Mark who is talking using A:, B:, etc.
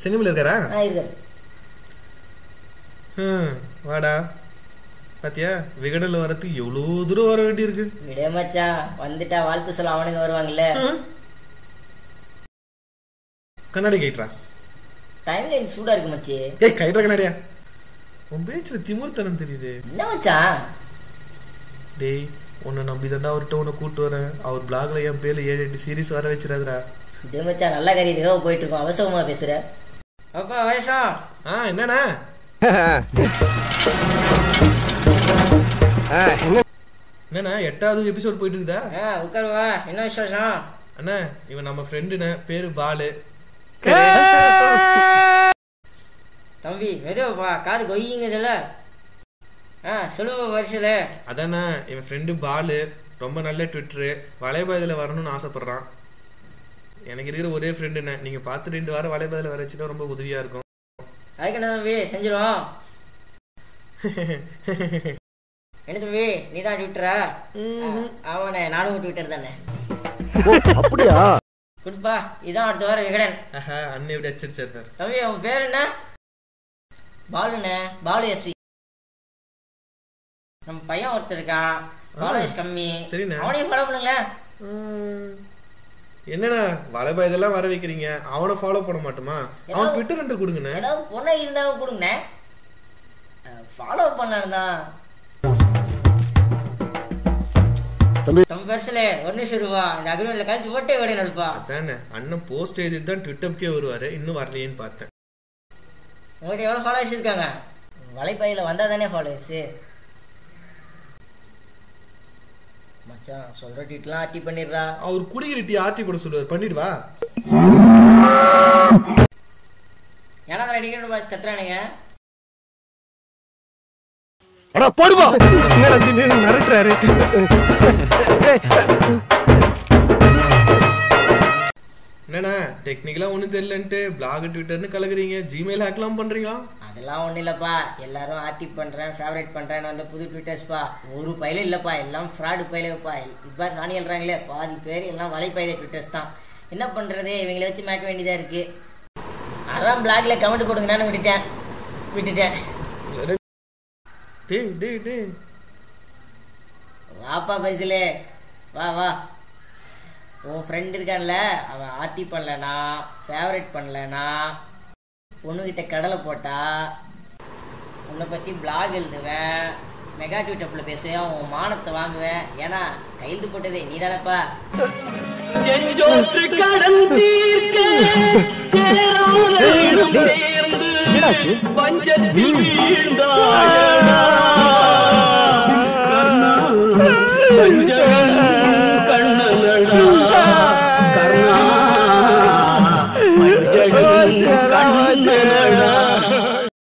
A: சினிமால இருக்காரா?
B: இருக்காரு.
A: வாடா. பாத்தியா விகடன்ல வரதுக்கு எவ்வளவு தூரம் வர வேண்டி இருக்கு.
B: விட மச்சான், வந்துட்டா வாழ்த்து சொல்ல அவனுங்க வருவாங்கல்ல.
A: கண்ணாடி கைட்றா.
B: டைம் லைன் சூடா இருக்கு மச்சி.
A: ஏய் கைட்றா கண்ணாடியா. உன் பேச்சுல திமிர்த்தனம் தெரியுது.
B: என்ன மச்சான்?
A: டேய் உன்னை நம்பிதான்டா அவர்கிட்ட உன்னை கூட்டு வரேன். அவர் பிளாக்ல என் பேர்ல 7-8 சீரீஸ் வர வச்சிடாதடா.
B: டேய் மச்சான், நல்ல காரியத்துக்காக போயிட்டு இருக்கோம், அவசரமா பேசுற. அப்பா வயசா?
A: என்னண்ணா? என்னண்ணா 8வது எபிசோட் போயிட்டு இருக்குதா?
B: உட்காருவா. என்ன விசேஷம்?
A: அண்ணா இவன் நம்ம ஃப்ரெண்டுண்ணே, பேரு பாலு.
B: தம்பி மெதுவா, காது கொய்யுங்கதுல. சொல்லுவ வருஷல.
A: அதாண்ணா இவன் ஃப்ரெண்டு பாலு, ரொம்ப நல்ல ட்விட்டரு, வலைபாதையில வரணும்னு ஆசைப்படுறான். எனக்கு இருக்கிற ஒரே ஃப்ரெண்டுண்ணே, நீங்க பார்த்து 2 வாரம் வலைபாதையில வர வச்சுதான் ரொம்ப உதவியா இருக்கும்.
B: அதுக்கு என்ன தம்பி செஞ்சிருவோம். என்ன தம்பி நீதான் ட்விட்டரா? அவனே நானும் ட்விட்டர் தானே.
C: அப்படியா?
B: குட்பா, இதான் அடுத்த வாரம் விகடன்.
A: அண்ணன் எப்படி அச்சரிச்சார்
B: தம்பி? அவன் பேர் என்ன? பாலுண்ணே, பாலு எஸ்வி. நம்ம பையன் ஒருத்தர் இருக்கான், ஃபாலோவர்ஸ் கம்மி.
A: சரிண்ணே,
B: அவனையும் ஃபாலோ பண்ணுங்க.
A: என்னண்ணா வலைபாதையெல்லாம் வர வைக்கிறீங்க, அவனை ஃபாலோ பண்ண மாட்டோமா? அவன் ட்விட்டர் ஹேண்டல் கொடுங்கண்ணே.
B: ஏதாவது பொண்ணை இருந்தாலும் கொடுங்கண்ணே, ஃபாலோ பண்ணலாம் தான். நம்ம பெருசுல 1 நிமிஷம் ரூபா இந்த அக்ரிமெண்ட்ல கழிச்சு போட்டே விட நடப்பா.
A: அதானே அண்ணன் போஸ்ட் எழுதிட்டு தான் ட்விட்டருக்கே வருவாரு, இன்னும் வரலையேன்னு பார்த்தேன்.
B: உங்கள்கிட்ட எவ்வளவு ஃபாலோவர்ஸ் இருக்காங்க? வலைப்பையில வந்தா தானே ஃபாலோவர்ஸ். மச்சான் சொல்ற டீட்லாம் ஆர்டி பண்ணிடுறா.
A: அவர் குடிக்கிற டீ ஆர்டி கூட சொல்லுவார், பண்ணிடுவா.
B: ஏன்னா அதில் டிக்கெட் பாஸ் கத்துறானுங்க.
C: போடுவா மிரட்டுறாரு.
A: என்னண்ணா டெக்னிக்கலா ஒண்ணும் தெரியலன்ட்டு பிளாக் ட்விட்டர்னு கலக்குறீங்க, ஜிமெயில் ஹேக்லாம் பண்றீங்களா?
B: அதெல்லாம் ஒண்ணும் இல்லப்பா, எல்லாரும் ஆர்டி பண்றேன் ஃபேவரேட் பண்றேன்னு வந்து புது ட்விட்டர்ஸ்பா. ஒரு பயில இல்லப்பா, எல்லாம் ஃப்ராடு பயிலப்பா. இப்ப சாணி எழுறாங்களே பாதி பேர் எல்லாம் வலைப்பயில ட்விட்டர்ஸ் தான். என்ன பண்றது, இவங்களை வச்சு மேய்க்க வேண்டியதா இருக்கு. அதான் பிளாக்ல கமெண்ட் கொடுங்கன்னு விட்டுட்டேன். வாப்பா பரிசுலே, வா. உன் ஃப்ரெண்ட் இருக்கான்ல, அவன் ஆர்டி பண்ணலனா ஃபேவரேட் பண்ணலனா பொண்ணுகிட்ட கடலை போட்டா உன்னை பத்தி பிளாக் எழுதுவேன், மெகா ட்விட்டப்ல பேசுவேன், உன் மானத்தை வாங்குவேன். ஏன்னா கையெழுத்து போட்டதே நீ தானப்பா.
C: என்னடாச்சு?